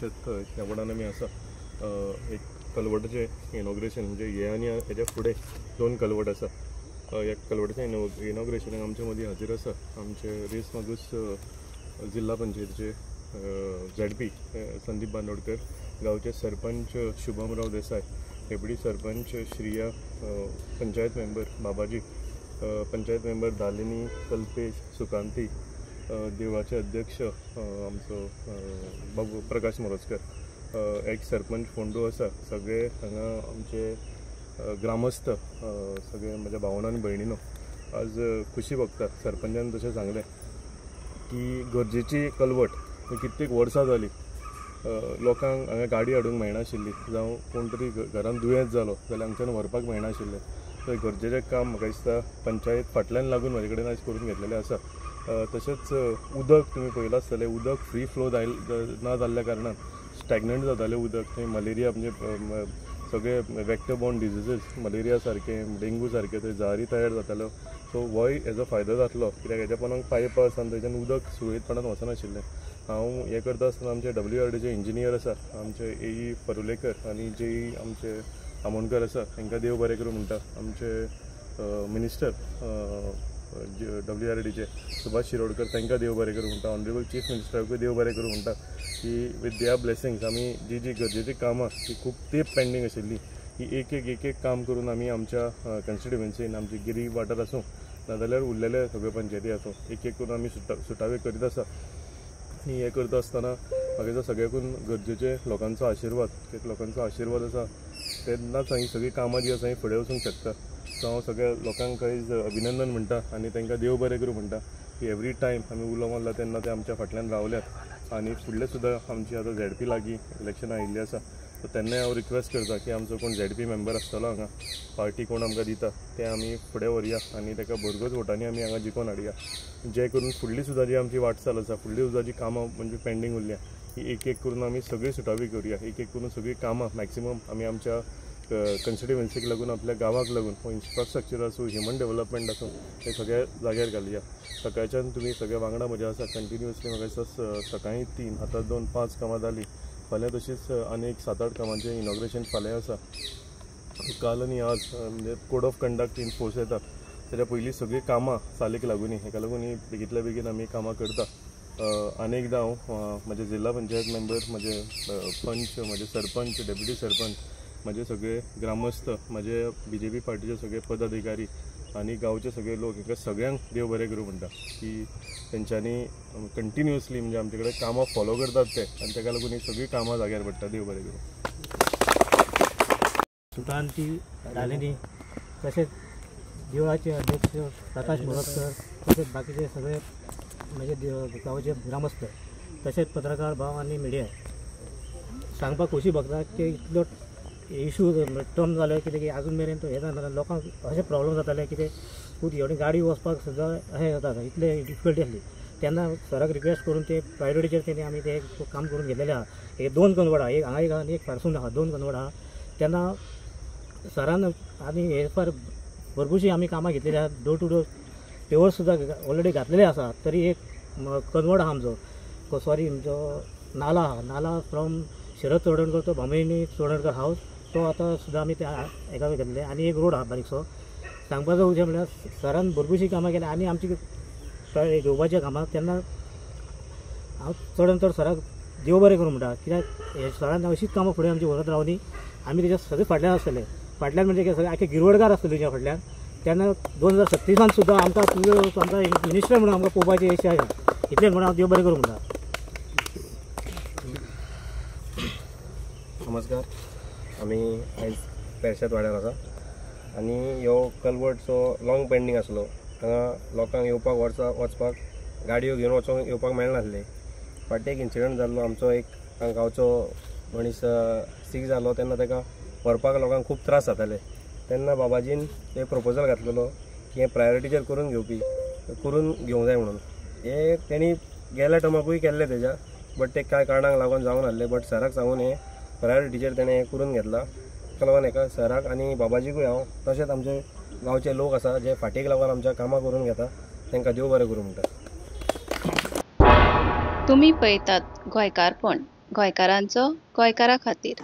परिषद ह्या वांगडान आमी आसा एक कलवटाचें इनॉग्रेशन म्हणजे हे आनी हेच्या फुडें 2 कलवट आसा। ह्या कलवटाच्या इनॉग्रेशनाक आमचे मदीं हाजीर आसा आमचे रेस मागूस जिल्हा पंचायतीचे ZP संदीप बांदोडकर, गांवचे सरपंच शुभमराव देसाई, डेप्युटी सरपंच श्रिया, पंचायत मेंबर बाबाजी, पंचायत मेंबर दालिनी कल्पेश सुकांती, देवळाचे अध्यक्ष आमचो बाबू प्रकाश मोरजकर, एक सरपंच फोंडू आसा, सगळे हांगा आमचे ग्रामस्थ सगळे म्हज्या भावना आनी भयणीनो आज खुशी भोगता। सरपंचान तशें सांगलें की गरजेची कलवट कित्येक वर्सां जाली लोकांक हांगा गाडी हाडूंक मेळनाशिल्ली, जावं कोण तरी घरान दुयेंत जालो जाल्यार हांगच्यान व्हरपाक मेळनाशिल्लें। तर गरजेचें काम म्हाका दिसता पंचायत फाटल्यान लागून म्हाजे कडेन आज करून घेतलेलें आसा। तशेंच उदक तुमी पळयलां आसतलें, उदक फ्री फ्लो ना जाल्ल्या कारणान स्टॅग्नंट जातालें उदक, थंय मलेरिया म्हणजे सगळे वॅक्टर बॉर्न डिजीजीस मलेरिया सारके डेंगू सारके थंय जारी तयार जाताल्यो। सो होय हेजो फायदो जातलो कित्याक हेच्या पोंदाक पायप आसा आनी थंयच्यान उदक सुरळीतपणान वचनाशिल्लें। हांव हें करता आसतना आमचे WRDचे इंजिनियर आसा, आमचे AE परुलेकर आनी JE आमचे आमोणकर आसा, तांकां देव बरें करूं म्हणटा। आमचे मिनिस्टर WRDचे सुभाष शिरोडकर, तांकां देव बरें करूं म्हणटा। ऑनरेबल चीफ मिनिस्टराकूय देव बरें करूं म्हणटा की विथ देअर ब्लेसिंग्स आमी जी गरजेची कामां ती खूब तेंप पेंडींग आशिल्ली ही एक काम करून आमी आमच्या कॉन्स्टिट्युएन्सीन आमची गिरी वाठार आसूं नाजाल्यार उरलेले सगळे पंचायती आसूं एक करून आमी सुटावे करीत आसा। आनी हें करता आसतना म्हाका दिसता सगळ्याकून गरजेचे लोकांचो आशिर्वाद, कित्याक लोकांचो आशिर्वाद आसा तेन्नाच हांवें सगळीं कामां जी आसा ही फुडें वचूंक शकता। सो हांव सगळ्या लोकांक आयज अभिनंदन म्हणटा आनी तांकां देव बरें करूं म्हणटा की एवरी टायम आमी उलो मारला तेन्ना ते आमच्या फाटल्यान रावल्यात आनी फुडले सुद्दां आमची आतां ZP लागीं इलेक्शनां आयिल्लीं आसा। सो तेन्नाय हांव रिक्वेस्ट करता की आमचो कोण ZP मेंबर आसतलो हांगा पार्टी कोण आमकां दिता ते आमी फुडें व्हरया आनी ताका भरघोस वोटांनी आमी हांगा जिखोवन हाडया, जे करून फुडली सुद्दां जी आमची वाटचाल आसा, फुडली सुद्दां जी कामां म्हणजे पेंडींग उरल्या ही एक करून आमी सगळीं सुटावी करुया, एक करून सगळीं कामां मॅक्सिमम आमी आमच्या कॉन्स्टिट्युएन्सीक लागून आपल्या गांवाक लागून हो इन्फ्रास्ट्रक्चर आसूं ह्युमन डेव्हलपमेंट आसूं हे सगळ्या जाग्यार घालया। सकाळच्यान तुमी सगळे वांगडा म्हज्या आसा कंटिन्युअसली म्हाका दिसता सकाळीं 3 आतां 2 5 कामां जालीं, फाल्यां तशीच आनी एक 7-8 कामांचें इनॉग्रेशन फाल्यां आसा। काल आनी आज म्हणजे कोड ऑफ कंडक्ट इनफोर्स येता तेच्या पयलीं सगळीं कामां चालीक लागून हेका लागून ही बेगींतल्या बेगीन आमी कामां करता। अनेकदां हांव म्हजे जिल्हा पंचायत मेंबर, म्हजे पंच, म्हजे सरपंच, डेप्युटी सरपंच, म्हजे सगळे ग्रामस्थ, म्हजे BJP पार्टीचे सगळे पदाधिकारी आनी गांवचे सगळे लोक हांकां सगळ्यांक देव बरें करूं म्हणटा की तेंच्यांनी कंटिन्युअसली म्हणजे आमचे कडेन कामां फॉलो करतात ते आनी ताका लागून ही सगळीं कामां जाग्यार पडटा। देव बरें करूं। सुकांती दालिनी तसेच देवळाचे अध्यक्ष प्रकाश मोरजकर तसेच बाकीचे सगळे म्हणजे गांवचे ग्रामस्थ तसेच पत्रकार भाव आनी मिडिया सांगपाक खोशी भोगता की इतलो इशू टर्म जालो कित्याक अजून मेरेन तो हे जाता लोकांक अशें प्रॉब्लम जाताले कितें खूब एवढी गाडी वचपाक सुद्दां अशें जाता इतले डिफिकल्टी आसली तेन्ना सराक रिक्वेस्ट करून ते प्रायोरिटीचेर तेणी आमी ते काम करून घेतलेले आहा। हे 2 कनवड आहा, एक हांगा एक आनी एक फारसून आहा, 2 कनवड आहा। तेन्ना सरान आनी हे फार भरपूरशी आमी कामां घेतलेली आहा, डोर टू डोर पेवर सुद्दां ऑलरेडी घातलेले आसा। तरी एक कनवड आहा आमचो सॉरी नाला आहा, नाला फ्रॉम शरद चोडणकर तो भामयनी चोडणकर हावस तो आतां सुद्दां आमी त्या हेका घेतलेले आनी एक रोड आहा बारीकसो। सांगपाचो उद्देश म्हळ्यार सरान भरपूरशी कामां केल्या आनी आमची घेवपाच्या कामां तेन्ना हांव चड चड सराक देव बरें करूं म्हणटा कित्याक हे सरान अशीच कामां फुडें आमची व्हरत रावली आमी तेच्या सगळे फाटल्यान आसतले। फाटल्यान म्हणजे सगळे आख्खे गिरवडकार आसतले तेच्या फाटल्यान। तेन्ना 2036 सुद्दां आमकां आमकां मिनिस्टर म्हणून आमकां पळोवपाची इच्छा आसा, इतलेंच म्हणून हांव देव बरें करूं म्हणटा। नमस्कार, आमी आयज पेरशेत वाड्यार आसा आनी ह्यो कलवटचो लॉंग पेंडींग आसलो। हांगा लोकांक येवपाक वचपाक गाडयो घेवन वचोंक येवपाक मेळनासलें। फाटीं एक इन्सिडंट जाल्लो, आमचो एक गांवचो मनीस सीक जालो तेन्ना ताका व्हरपाक लोकांक खूब त्रास जाताले। तेन्ना बाबाजीन एक प्रपोजल घातलेलो की हें प्रायोरिटीचेर करून घेवंक जाय म्हणून। हे तेणी गेल्या टर्माकूय केल्लें तेज्या, बट ते कांय कारणांक लागून जावं नासलें, बट सराक सांगून हें प्रायोरिटीचेर तेणें हें करून घेतला। ताका लागून हेका सराक आनी बाबाजीकूय हांव तशेंच आमचे गांवचे लोक आसा जे फाटीक लागून आमच्या कामां करून घेता तांकां देव बरें करूं म्हणटा। तुम्ही पळयतात गोंयकारपण गोंयकारांचो गोंयकारा खातीर.